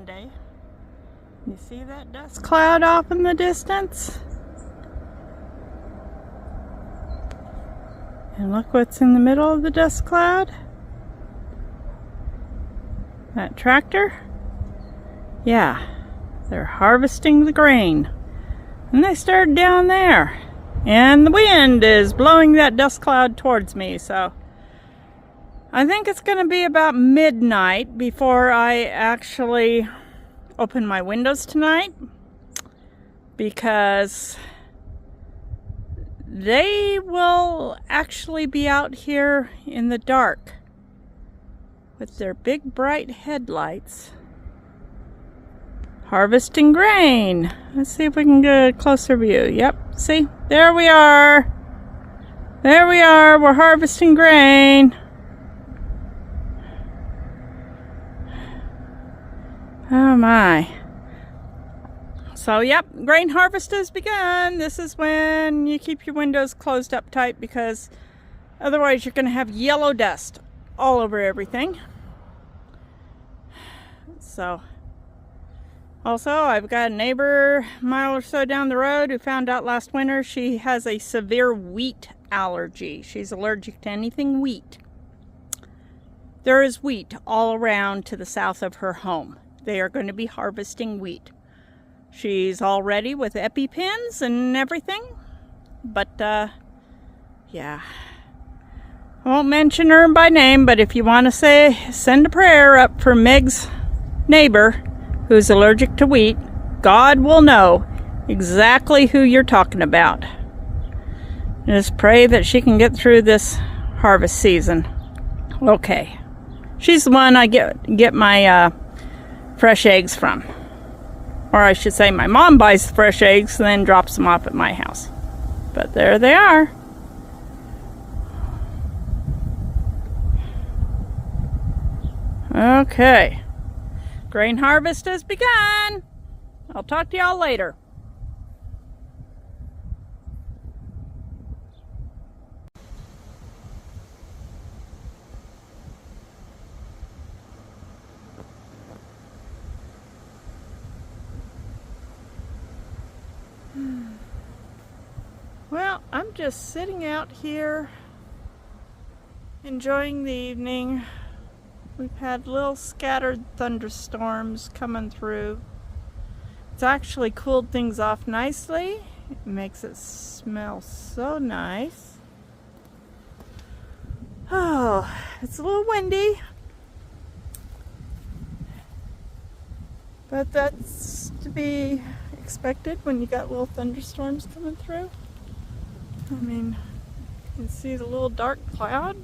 Monday. You see that dust cloud off in the distance? And look what's in the middle of the dust cloud. That tractor? Yeah, they're harvesting the grain. And they started down there. And the wind is blowing that dust cloud towards me, so I think it's going to be about midnight before I actually open my windows tonight, because they will actually be out here in the dark with their big bright headlights harvesting grain. Let's see if we can get a closer view. Yep, see, there we are. There we are, we're harvesting grain. Oh my. So yep, grain harvest has begun. This is when you keep your windows closed up tight, because otherwise you're going to have yellow dust all over everything. So also, I've got a neighbor a mile or so down the road who found out last winter she has a severe wheat allergy. She's allergic to anything wheat. There is wheat all around to the south of her home. They are going to be harvesting wheat. She's all ready with EpiPens and everything. But, yeah. I won't mention her by name, but if you want to send a prayer up for Meg's neighbor who's allergic to wheat, God will know exactly who you're talking about. Just pray that she can get through this harvest season. Okay. She's the one I get my fresh eggs from. Or I should say my mom buys the fresh eggs and then drops them off at my house. But there they are. Okay. Grain harvest has begun. I'll talk to y'all later. Well, I'm just sitting out here enjoying the evening. We've had little scattered thunderstorms coming through. It's actually cooled things off nicely. It makes it smell so nice. Oh, it's a little windy, but that's to be expected when you got little thunderstorms coming through. I mean, you can see the little dark cloud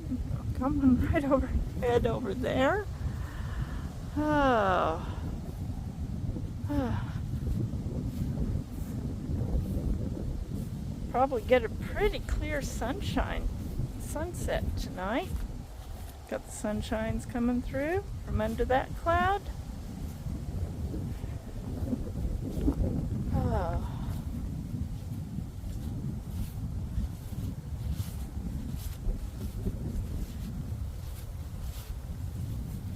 coming right overhead over there. Oh. Probably get a pretty clear sunset tonight. Got the sunshines coming through from under that cloud. Oh.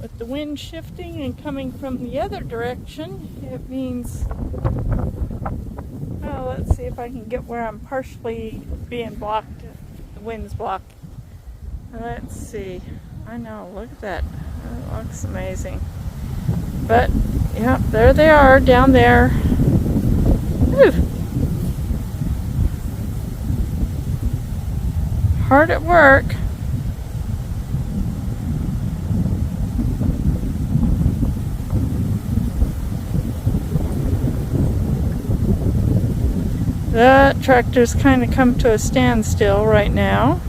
With the wind shifting and coming from the other direction, it means, oh, let's see if I can get where I'm partially being blocked. The wind's blocked. Let's see. I know, look at that. That looks amazing. But, yeah, there they are down there. Whew. Hard at work. That tractor's kind of come to a standstill right now.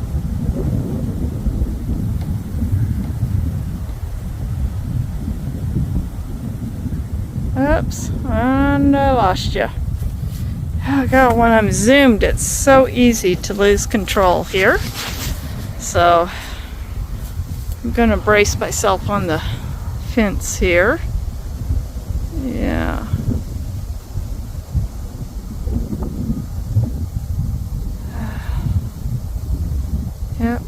Oops, and I lost you. Oh God, when I'm zoomed, it's so easy to lose control here. So I'm gonna brace myself on the fence here. Yeah. Yep.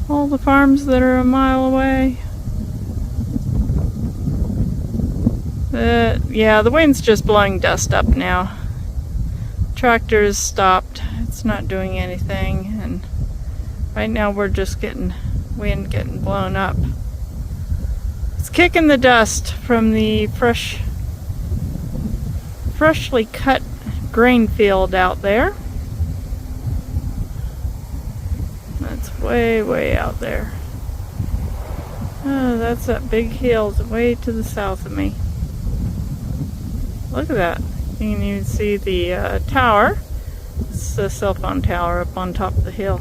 All the farms that are a mile away. Yeah, the wind's just blowing dust up now. Tractor's stopped. It's not doing anything, and right now we're just getting wind getting blown up. It's kicking the dust from the freshly cut grain field out there. That's way, way out there. Oh, that's that big hill way to the south of me. Look at that. You can even see the tower. It's the cell phone tower up on top of the hill.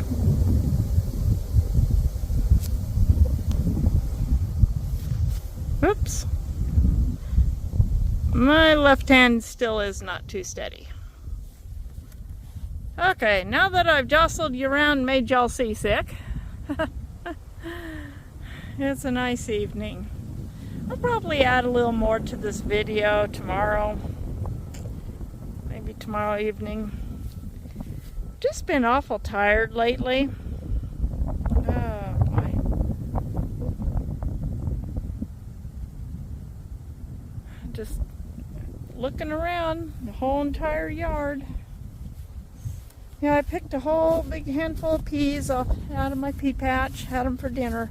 Whoops. My left hand still is not too steady. Okay, now that I've jostled you around and made y'all seasick, it's a nice evening. I'll probably add a little more to this video tomorrow. Maybe tomorrow evening. Just been awful tired lately. Oh boy. Just looking around the whole entire yard. Yeah, I picked a whole big handful of peas out of my pea patch. Had them for dinner.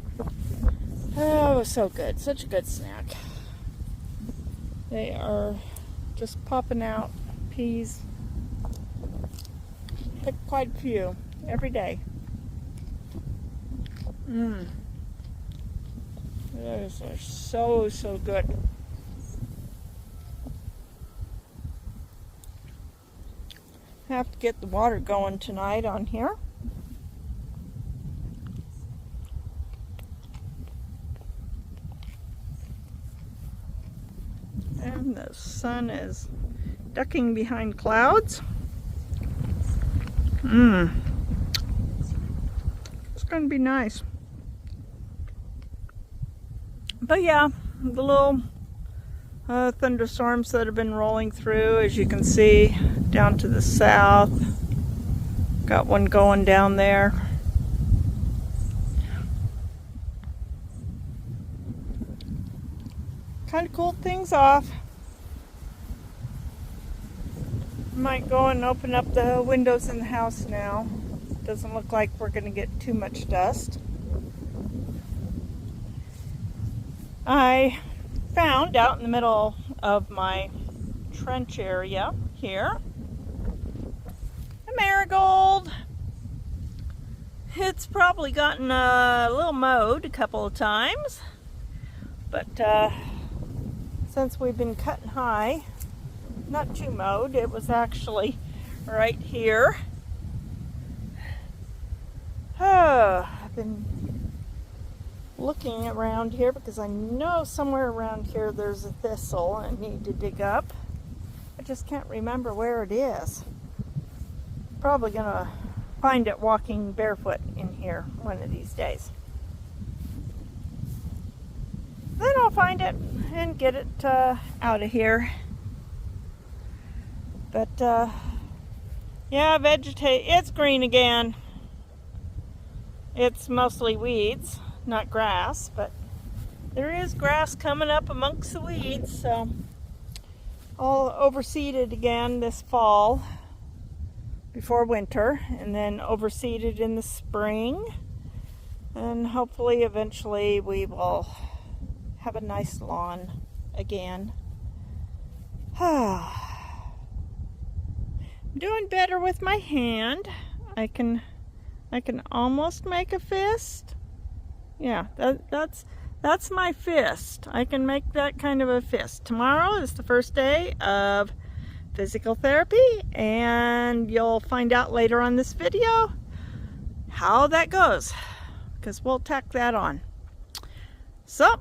Oh, it was so good. Such a good snack. They are just popping out. Peas. Pick quite a few every day. Those are so, so good. I have to get the water going tonight on here. And the sun is ducking behind clouds. It's going to be nice. But yeah, the little thunderstorms that have been rolling through, as you can see, down to the south. Got one going down there. Kind of cooled things off. Might go and open up the windows in the house now. Doesn't look like we're going to get too much dust. I found out in the middle of my trench area here a marigold. It's probably gotten a little mowed a couple of times, but since we've been cutting high, not too mowed. It was actually right here. I've been looking around here because I know somewhere around here there's a thistle I need to dig up. I just can't remember where it is. Probably gonna find it walking barefoot in here one of these days. Then I'll find it and get it out of here. But yeah, it's green again. It's mostly weeds, not grass, but there is grass coming up amongst the weeds, so I'll overseed it again this fall before winter, and then overseed it in the spring, and hopefully eventually we will have a nice lawn again. I'm doing better with my hand. I can almost make a fist. Yeah, that's my fist. I can make that kind of a fist. Tomorrow is the first day of physical therapy, and you'll find out later on this video how that goes, because we'll tack that on. So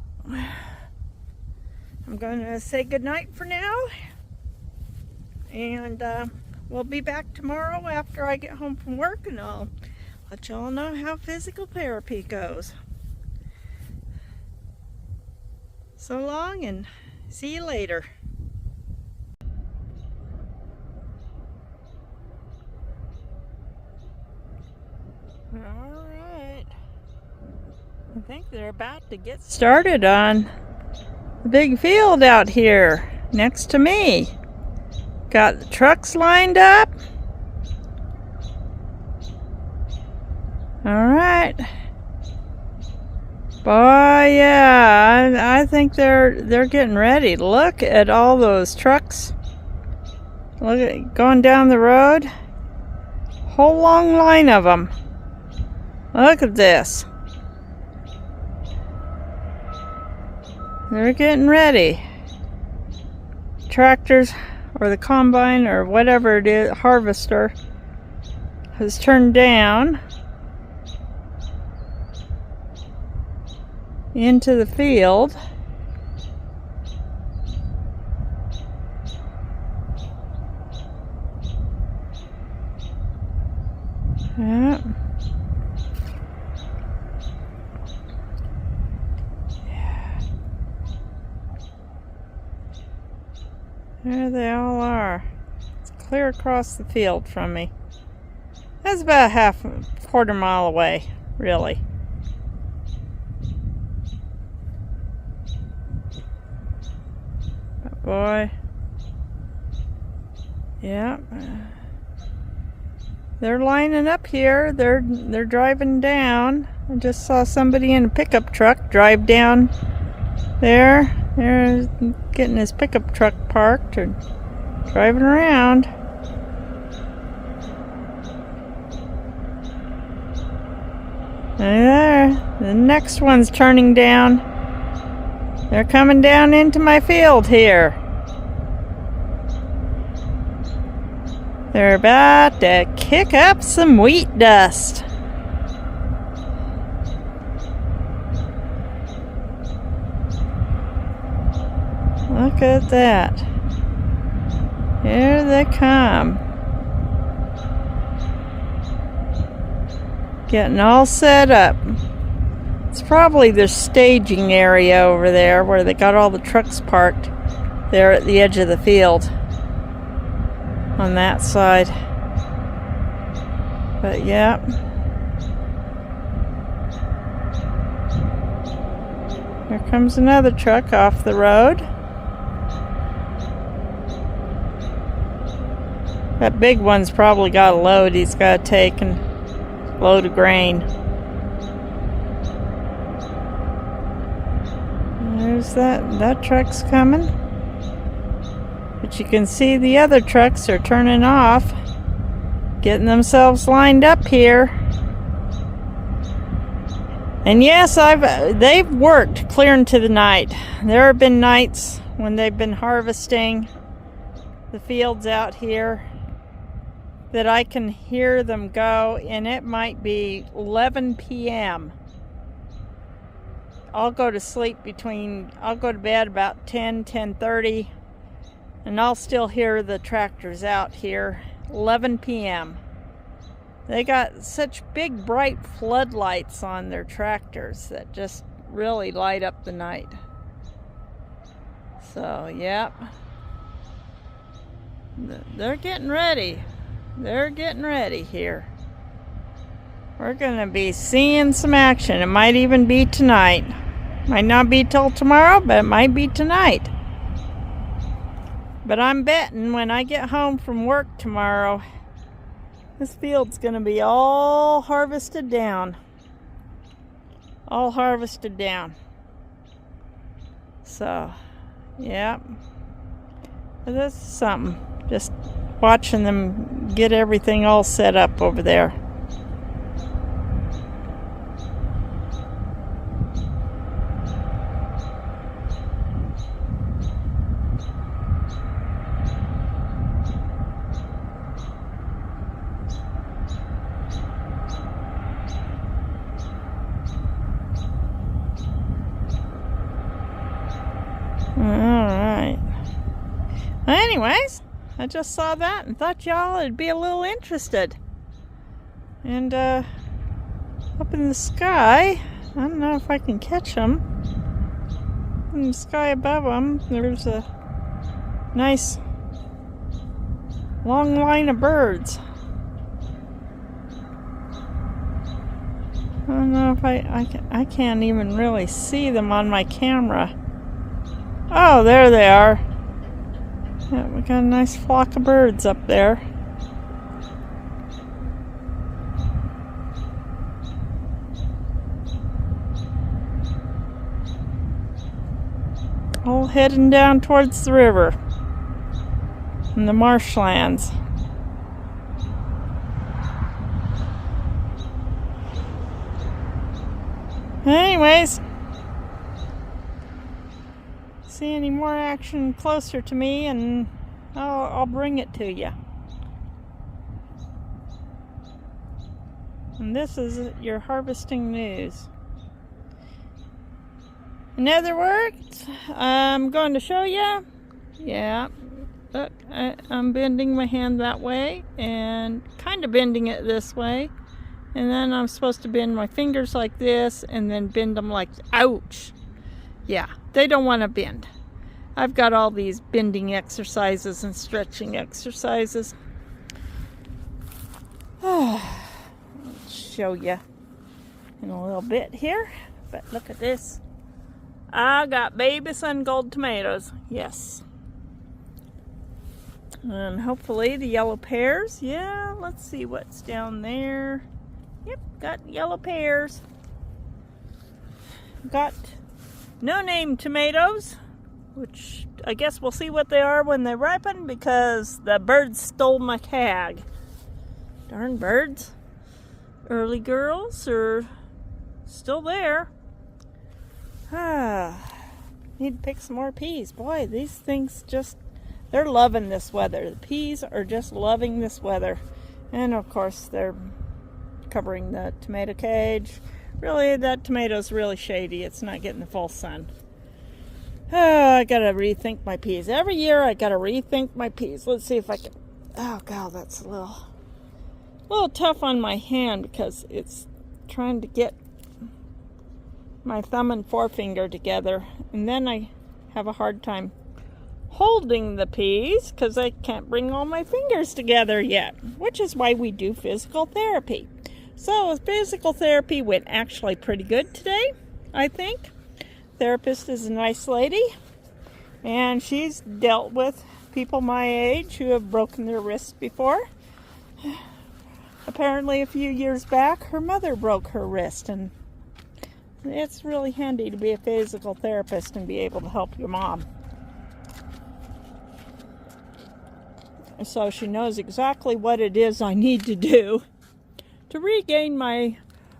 I'm going to say goodnight for now, and we'll be back tomorrow after I get home from work, and I'll let y'all know how physical therapy goes. So long, and see you later. Alright. I think they're about to get started on the big field out here. next to me. Got the trucks lined up. All right. Boy, yeah, I think they're getting ready. Look at all those trucks. Look at going down the road. Whole long line of them. Look at this. They're getting ready. Tractors or the combine or whatever it is, harvester, has turned down into the field. Yeah. There they all are. It's clear across the field from me. That's about quarter mile away, really. But boy, yeah, they're lining up here. They're driving down. I just saw somebody in a pickup truck drive down there. They're getting his pickup truck parked and driving around. There, the next one's turning down. They're coming down into my field here. They're about to kick up some wheat dust. Look at that. Here they come. Getting all set up. It's probably the staging area over there where they got all the trucks parked there at the edge of the field on that side. But yeah. Here comes another truck off the road. That big one's probably got a load he's got to take and load of grain. There's that truck's coming. But you can see the other trucks are turning off, getting themselves lined up here. And yes, they've worked clear into the night. There have been nights when they've been harvesting the fields out here that I can hear them go, and it might be 11 p.m. I'll go to bed about 10:30, and I'll still hear the tractors out here 11 p.m. They got such big bright floodlights on their tractors that just really light up the night. So, yep. They're getting ready. They're getting ready here. We're going to be seeing some action. It might even be tonight. Might not be till tomorrow, but it might be tonight. But I'm betting when I get home from work tomorrow, this field's going to be all harvested down. All harvested down. So, yeah. But this is something. Just watching them get everything all set up over there. Alright. Well, anyways, I just saw that and thought y'all would be a little interested. And up in the sky, I don't know if I can catch them. In the sky above them, there's a nice long line of birds. I don't know if I can't even really see them on my camera. Oh, there they are. Yeah, we got a nice flock of birds up there. All heading down towards the river and the marshlands. Anyways, see any more action closer to me and I'll bring it to you. And this is your harvesting news. In other words, I'm going to show you. Yeah, look, I'm bending my hand that way and kind of bending it this way. And then I'm supposed to bend my fingers like this and then bend them like, ouch. Yeah, they don't want to bend. I've got all these bending exercises and stretching exercises. I'll show you in a little bit here, but look at this. I got baby sun gold tomatoes, yes. And hopefully the yellow pears, yeah, let's see what's down there. Yep, got yellow pears. Got no-name tomatoes, which I guess we'll see what they are when they ripen because the birds stole my tag. Darn birds. Early girls are still there. Need to pick some more peas. Boy, these things just, they're loving this weather. The peas are just loving this weather. And of course, they're covering the tomato cage. Really, that tomato's really shady. It's not getting the full sun. I gotta rethink my peas. Every year I gotta rethink my peas. Let's see if I can. Oh god, that's a little tough on my hand because it's trying to get my thumb and forefinger together, and then I have a hard time holding the peas because I can't bring all my fingers together yet, which is why we do physical therapy. So physical therapy went actually pretty good today, I think. Therapist is a nice lady, and she's dealt with people my age who have broken their wrists before. Apparently a few years back her mother broke her wrist, and it's really handy to be a physical therapist and be able to help your mom. So she knows exactly what it is I need to do to regain my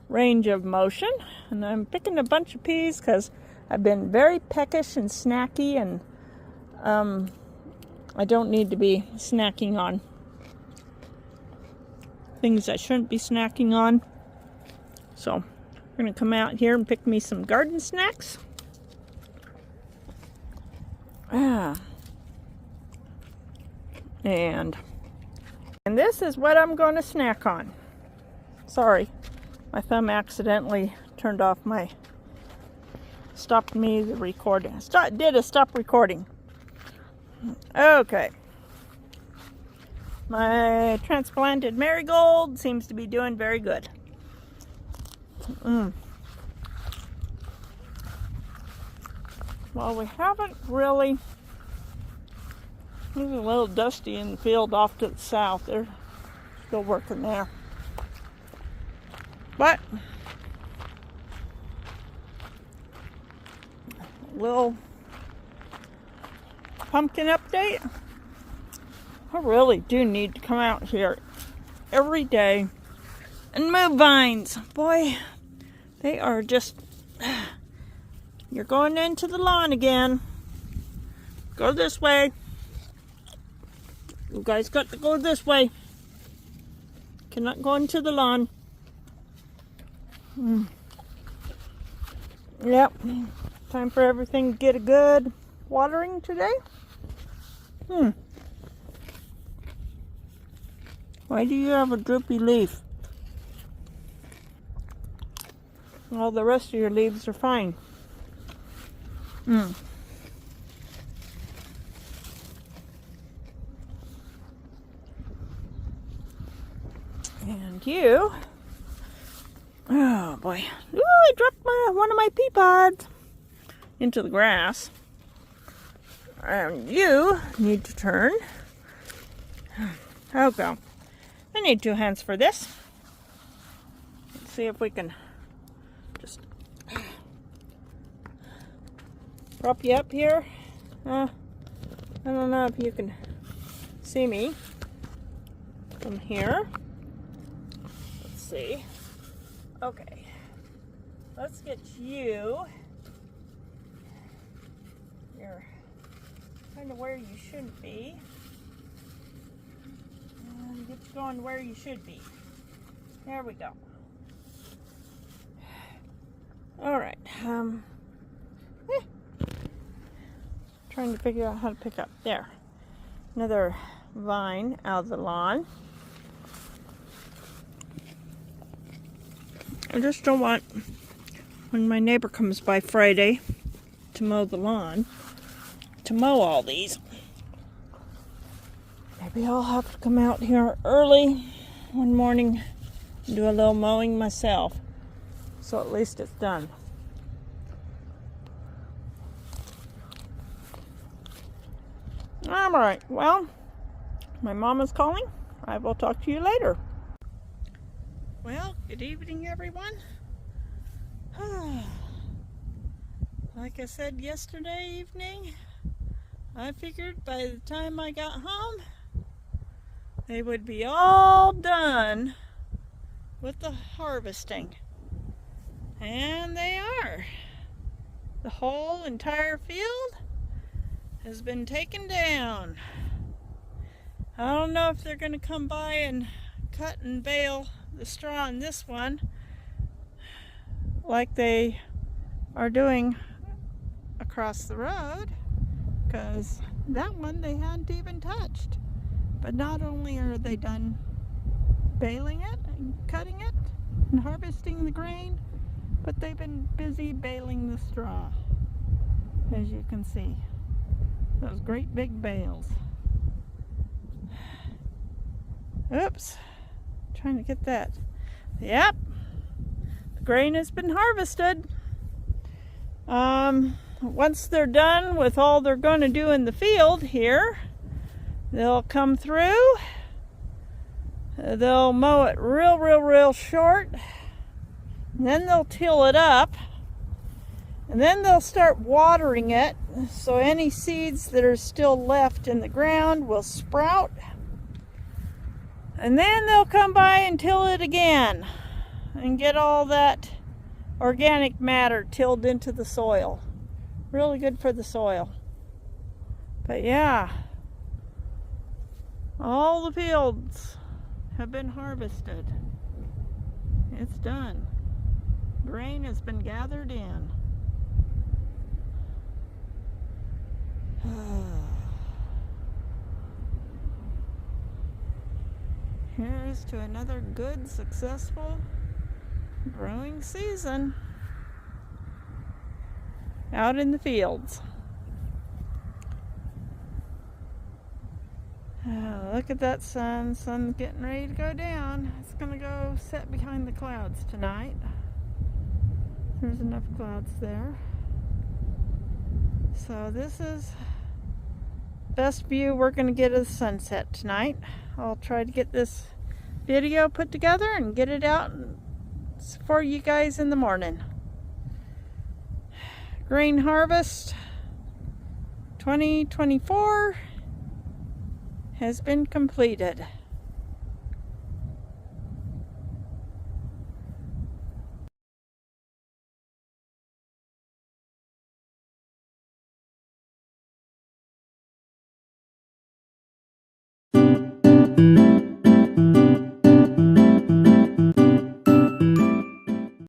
range of motion. And I'm picking a bunch of peas because I've been very peckish and snacky, and I don't need to be snacking on things I shouldn't be snacking on. So I'm going to come out here and pick me some garden snacks. And this is what I'm going to snack on. Sorry, my thumb accidentally turned off my, stopped me the recording. Did a stop recording. Okay. My transplanted marigold seems to be doing very good. Well, we haven't really. It's a little dusty in the field off to the south. They're still working there. But little pumpkin update. I really do need to come out here every day and move vines. Boy, they are just, you're going into the lawn again. Go this way. You guys got to go this way. Cannot go into the lawn. Yep. Time for everything to get a good watering today. Why do you have a droopy leaf? All the rest of your leaves are fine. And you, oh boy, ooh, I dropped one of my pea pods into the grass. And you need to turn. Okay. I need 2 hands for this. Let's see if we can just prop you up here. I don't know if you can see me from here. Let's see. Okay. Let's get you. You're kind of where you should be. And get you going where you should be. There we go. All right. Trying to figure out how to pick up. There. Another vine out of the lawn. I just don't want, when my neighbor comes by Friday to mow the lawn, to mow all these. Maybe I'll have to come out here early one morning and do a little mowing myself. So at least it's done. All right, well, my mom is calling. I will talk to you later. Well, good evening, everyone. Like I said yesterday evening, I figured by the time I got home, they would be all done with the harvesting. And they are. The whole entire field has been taken down. I don't know if they're going to come by and cut and bale the straw in this one like they are doing across the road, because that one they hadn't even touched. But not only are they done baling it and cutting it and harvesting the grain, but they've been busy baling the straw, as you can see. Those great big bales. Oops. Trying to get that. Yep. The grain has been harvested. Once they're done with all they're going to do in the field here, they'll come through. They'll mow it real short. And then they'll till it up. And then they'll start watering it, so any seeds that are still left in the ground will sprout. And then they'll come by and till it again and get all that organic matter tilled into the soil. Really good for the soil. But yeah, all the fields have been harvested. It's done. Grain has been gathered in. Here's to another good, successful growing season out in the fields. Look at that sun. Sun's getting ready to go down. It's going to go set behind the clouds tonight. There's enough clouds there. So this is best view we're going to get of the sunset tonight. I'll try to get this video put together and get it out for you guys in the morning. Grain harvest 2024 has been completed.